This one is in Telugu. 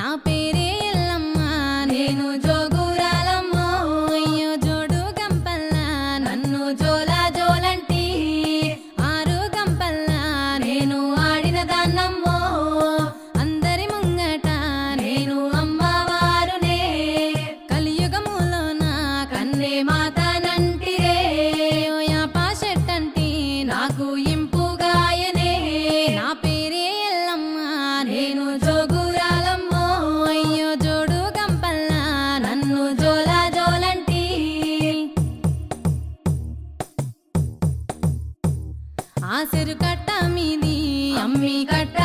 నా పేరే ఎల్లమ్మ నేను జోగురాలమ్మో అయ్యో జోడు గంపల్లా నన్ను జోలా జోలంటి ఆరు గంపల్లా నేను ఆడిన దాన్నమ్మో అందరి ముంగట నేను అమ్మవారునే కలియుగములో నా కన్నే మాతనంటిరే యాపా చెట్టంటి నాకు ఇంపుగాయనే నా పేరే ఎల్లమ్మ నేను జోగురాలమ్మో అయ్యో జోడు గంపల్లా నన్ను జోలా జోలంటి ఆ చెరు కట్ట మీది అమ్మి కట్ట